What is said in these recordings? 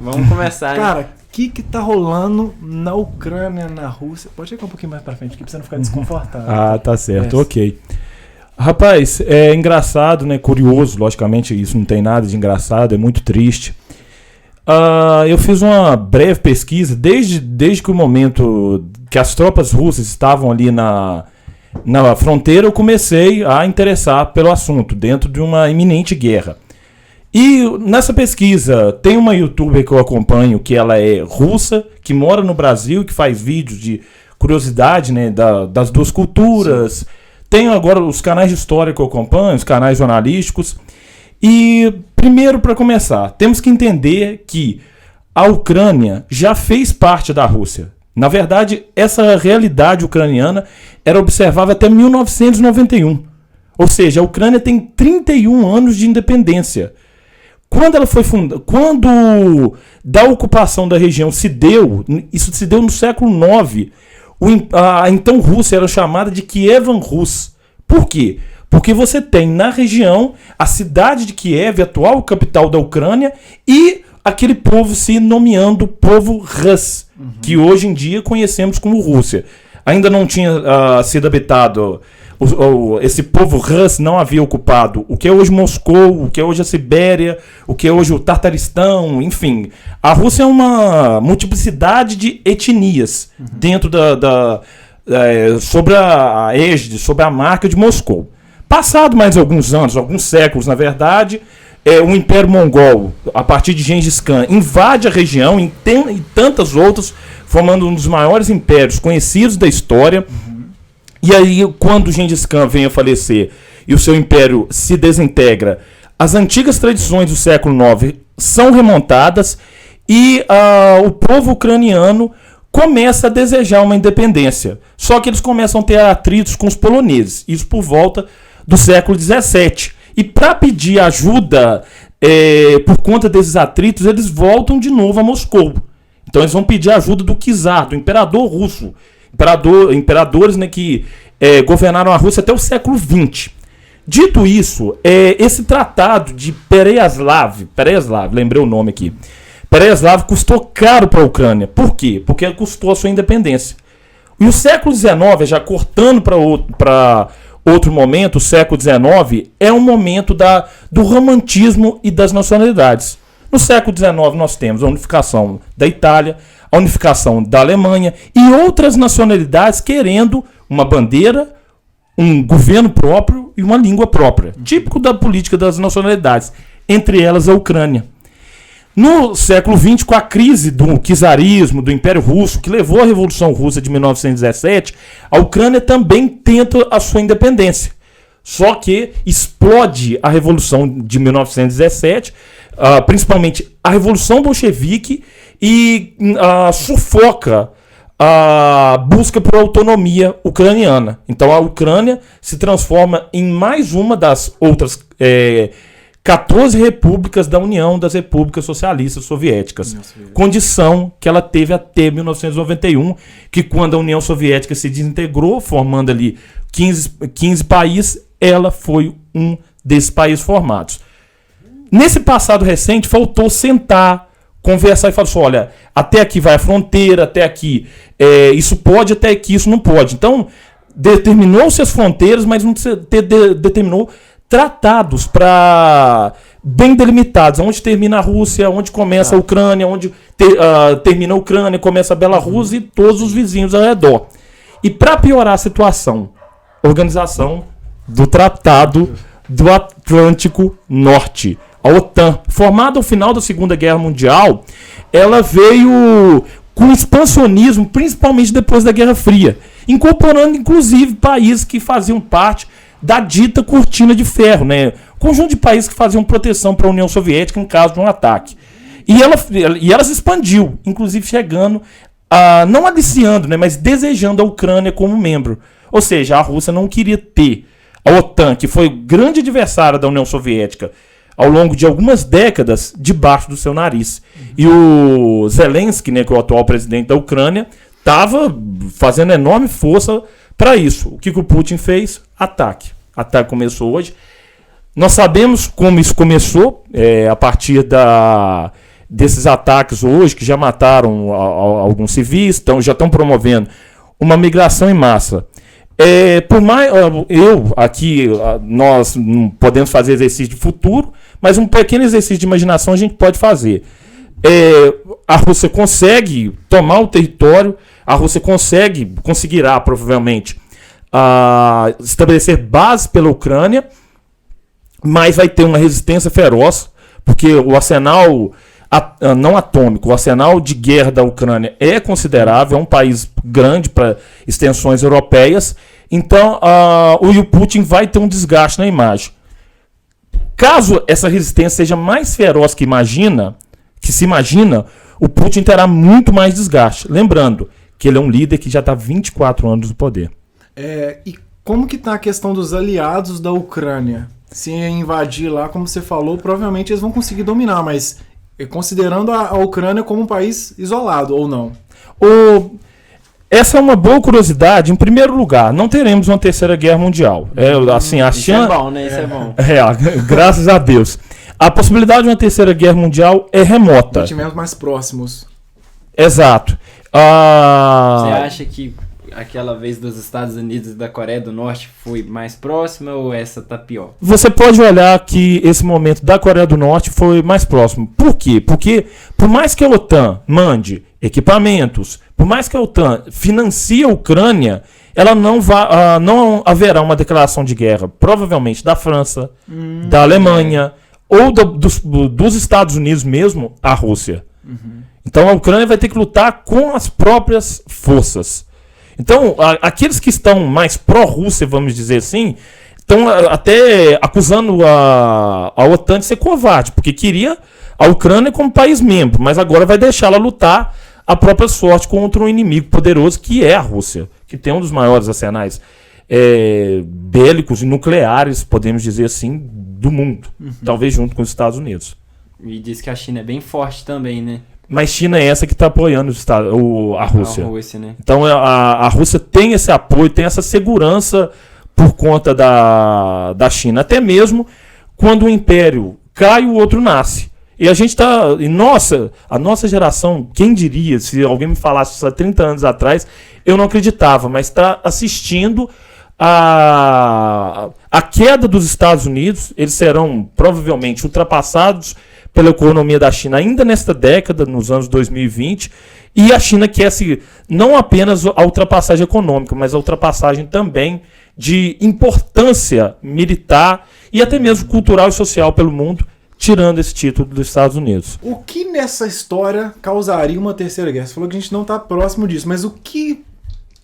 Vamos começar. Cara, o que tá rolando na Ucrânia, na Rússia? Pode chegar um pouquinho mais pra frente aqui pra você não ficar desconfortável. Ah, tá certo, ok. Rapaz, é engraçado, né? Curioso, logicamente, isso não tem nada de engraçado, é muito triste. Eu fiz uma breve pesquisa desde que o momento que as tropas russas estavam ali na fronteira, eu comecei a interessar pelo assunto, dentro de uma iminente guerra. E nessa pesquisa, tem uma youtuber que eu acompanho, que ela é russa, que mora no Brasil, que faz vídeos de curiosidade, né, das duas culturas. Sim. Tenho agora os canais de história que eu acompanho, os canais jornalísticos. E, primeiro, para começar, temos que entender que a Ucrânia já fez parte da Rússia. Na verdade, essa realidade ucraniana era observável até 1991. Ou seja, a Ucrânia tem 31 anos de independência. Quando ela foi fundada, quando da ocupação da região isso se deu no século IX, a então Rússia era chamada de Kievan Rus. Por quê? Porque você tem na região a cidade de Kiev, atual capital da Ucrânia, e aquele povo se nomeando povo Rus, que hoje em dia conhecemos como Rússia. Ainda não tinha sido habitado, esse povo Rus não havia ocupado o que é hoje Moscou, o que é hoje a Sibéria, o que é hoje o Tartaristão, enfim. A Rússia é uma multiplicidade de etnias dentro sobre a égide, sobre a marca de Moscou. Passado mais alguns anos, alguns séculos, na verdade, o Império Mongol, a partir de Gengis Khan, invade a região e tantas outras, formando um dos maiores impérios conhecidos da história. E aí, quando Gengis Khan vem a falecer e o seu império se desintegra, as antigas tradições do século IX são remontadas e o povo ucraniano começa a desejar uma independência. Só que eles começam a ter atritos com os poloneses, isso por volta do século XVII. E para pedir ajuda por conta desses atritos, eles voltam de novo a Moscou. Então eles vão pedir ajuda do czar, do imperador russo. Imperadores, né, que governaram a Rússia até o século XX. Dito isso, esse tratado de Pereyaslav, lembrei o nome aqui. Pereyaslav custou caro para a Ucrânia. Por quê? Porque custou a sua independência. E o século XIX, já cortando para outro momento, o século XIX, é um momento do romantismo e das nacionalidades. No século XIX nós temos a unificação da Itália, a unificação da Alemanha e outras nacionalidades querendo uma bandeira, um governo próprio e uma língua própria. Típico da política das nacionalidades, entre elas a Ucrânia. No século XX, com a crise do czarismo, do Império Russo, que levou à Revolução Russa de 1917, a Ucrânia também tenta a sua independência. Só que explode a Revolução de 1917, principalmente a Revolução Bolchevique, e sufoca a busca por autonomia ucraniana. Então a Ucrânia se transforma em mais uma das outras 14 repúblicas da União das Repúblicas Socialistas Soviéticas. Condição que ela teve até 1991, que quando a União Soviética se desintegrou, formando ali 15 países, ela foi um desses países formados. Nesse passado recente, faltou sentar, conversar e falar assim, olha, até aqui vai a fronteira, até aqui isso pode, até aqui isso não pode. Então, determinou-se as fronteiras, mas não determinou tratados bem delimitados, onde termina a Rússia, onde começa a Ucrânia, onde termina a Ucrânia, começa a Belarus e todos os vizinhos ao redor. E para piorar a situação, organização do Tratado do Atlântico Norte, a OTAN, formada ao final da Segunda Guerra Mundial, ela veio com expansionismo, principalmente depois da Guerra Fria, incorporando inclusive países que faziam parte da dita cortina de ferro, né? Conjunto de países que faziam proteção para a União Soviética em caso de um ataque. E ela se expandiu, inclusive chegando, não aliciando, né, mas desejando a Ucrânia como membro. Ou seja, a Rússia não queria ter a OTAN, que foi grande adversária da União Soviética ao longo de algumas décadas, debaixo do seu nariz. E o Zelensky, né, que é o atual presidente da Ucrânia, estava fazendo enorme força para isso. O que o Putin fez? Ataque. Ataque começou hoje. Nós sabemos como isso começou, a partir desses ataques hoje, que já mataram alguns civis, já estão promovendo uma migração em massa. Por mais nós não podemos fazer exercício de futuro, mas um pequeno exercício de imaginação a gente pode fazer. A Rússia consegue tomar o território, a Rússia conseguirá provavelmente estabelecer base pela Ucrânia, mas vai ter uma resistência feroz, porque o arsenal não atômico, o arsenal de guerra da Ucrânia é considerável, é um país grande para extensões europeias, então o Putin vai ter um desgaste na imagem. Caso essa resistência seja mais feroz que se imagina, o Putin terá muito mais desgaste. Lembrando que ele é um líder que já está 24 anos no poder. E como que está a questão dos aliados da Ucrânia? Se invadir lá, como você falou, provavelmente eles vão conseguir dominar, mas considerando a Ucrânia como um país isolado, ou não? Essa é uma boa curiosidade. Em primeiro lugar, não teremos uma terceira guerra mundial. Isso é bom, né? Isso é bom. Graças a Deus. A possibilidade de uma terceira guerra mundial é remota. Sentimentos mais próximos. Exato. Você acha que aquela vez dos Estados Unidos e da Coreia do Norte foi mais próxima ou essa tá pior? Você pode olhar que esse momento da Coreia do Norte foi mais próximo. Por quê? Porque por mais que a OTAN mande equipamentos, por mais que a OTAN financie a Ucrânia, ela não haverá uma declaração de guerra, provavelmente da França, da Alemanha ou dos Estados Unidos mesmo, à Rússia. Então a Ucrânia vai ter que lutar com as próprias forças. Então, aqueles que estão mais pró-Rússia, vamos dizer assim, estão até acusando a OTAN de ser covarde, porque queria a Ucrânia como país membro, mas agora vai deixá-la lutar a própria sorte contra um inimigo poderoso que é a Rússia, que tem um dos maiores arsenais bélicos e nucleares, podemos dizer assim, do mundo, talvez junto com os Estados Unidos. E diz que a China é bem forte também, né? Mas China é essa que está apoiando a Rússia. A Rússia, né? Então a Rússia tem esse apoio, tem essa segurança por conta da China. Até mesmo quando um império cai, o outro nasce. E a gente está... A nossa geração, quem diria, se alguém me falasse isso há 30 anos atrás, eu não acreditava, mas está assistindo a queda dos Estados Unidos. Eles serão provavelmente ultrapassados pela economia da China ainda nesta década, nos anos 2020, e a China quer não apenas a ultrapassagem econômica, mas a ultrapassagem também de importância militar e até mesmo cultural e social pelo mundo, tirando esse título dos Estados Unidos. O que nessa história causaria uma terceira guerra? Você falou que a gente não está próximo disso, mas o que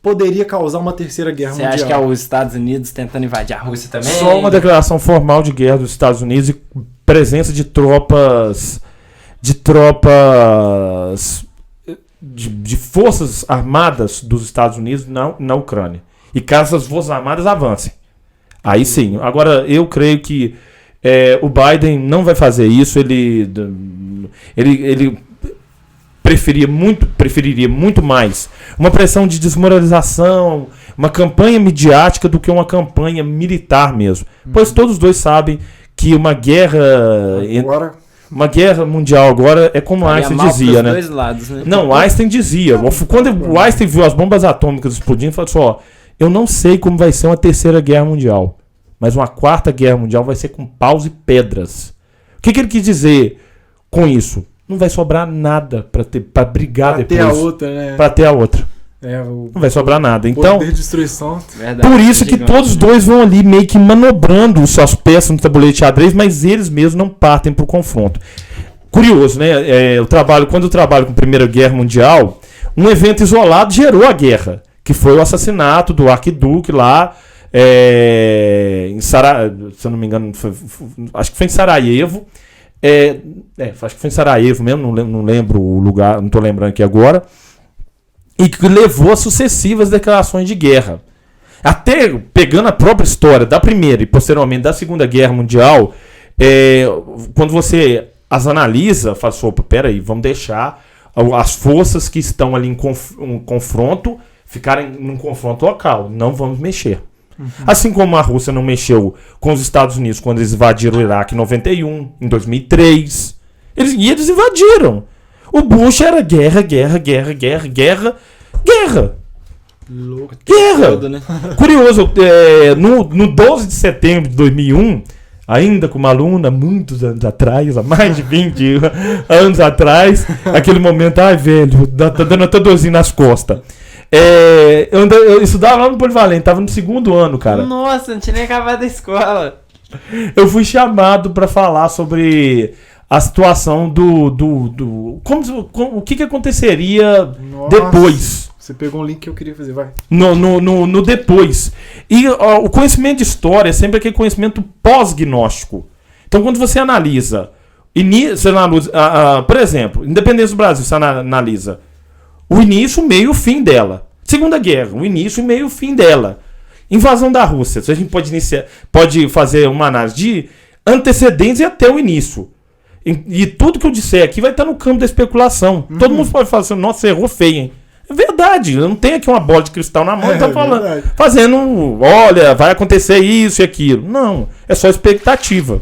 poderia causar uma terceira guerra mundial? Você acha que é os Estados Unidos tentando invadir a Rússia também? Só uma declaração formal de guerra dos Estados Unidos e presença de tropas de forças armadas dos Estados Unidos na Ucrânia. E caso as forças armadas avancem. Aí sim. Agora, eu creio que o Biden não vai fazer isso. Ele preferiria muito mais uma pressão de desmoralização, uma campanha midiática do que uma campanha militar mesmo. Pois todos os dois sabem que uma guerra mundial agora é como Einstein dizia, né? Dois lados, né? Não, Einstein dizia. Quando o Einstein viu as bombas atômicas explodindo, ele falou assim, eu não sei como vai ser uma terceira guerra mundial, mas uma quarta guerra mundial vai ser com paus e pedras. O que ele quis dizer com isso? Não vai sobrar nada para brigar depois. Pra ter a outra, né? Pra ter a outra. Não vai sobrar nada. Então, poder de destruição. Verdade, por isso que todos os dois vão ali meio que manobrando os seus peças no tabuleiro de xadrez, mas eles mesmos não partem pro confronto. Curioso, né? Quando eu trabalho com a Primeira Guerra Mundial, um evento isolado gerou a guerra, que foi o assassinato do arquiduque lá em Sarajevo, se eu não me engano, acho que foi em Sarajevo. Acho que foi em Sarajevo mesmo, não lembro o lugar, não estou lembrando aqui agora. E que levou a sucessivas declarações de guerra. Até pegando a própria história da Primeira e posteriormente da Segunda Guerra Mundial, quando você as analisa, fala assim, peraí, vamos deixar as forças que estão ali em confronto ficarem num confronto local, não vamos mexer. Assim como a Rússia não mexeu com os Estados Unidos quando eles invadiram o Iraque em 91, em 2003, Eles invadiram. O Bush era guerra. Louco. Guerra! Todo, né? Curioso, no 12 de setembro de 2001, ainda com uma aluna, muitos anos atrás, há mais de 20 anos atrás, aquele momento, ai velho, tá dando até dorzinho nas costas. Eu estudava lá no Polivalente, tava no 2º ano, cara. Nossa, não tinha nem acabado a escola. Eu fui chamado pra falar sobre a situação o que aconteceria depois. Você pegou um link que eu queria fazer, vai. No depois. E o conhecimento de história é sempre aquele conhecimento pós-gnóstico. Então, quando você analisa, por exemplo, Independência do Brasil, você analisa o início, o meio e o fim dela. Segunda Guerra, o início, o meio e o fim dela. Invasão da Rússia. A gente pode fazer uma análise de antecedentes e até o início. E tudo que eu disser aqui vai estar no campo da especulação. Todo mundo pode falar assim, nossa, errou feio, hein? É verdade, eu não tenho aqui uma bola de cristal na mão e tá falando, fazendo, olha, vai acontecer isso e aquilo. Não, é só expectativa.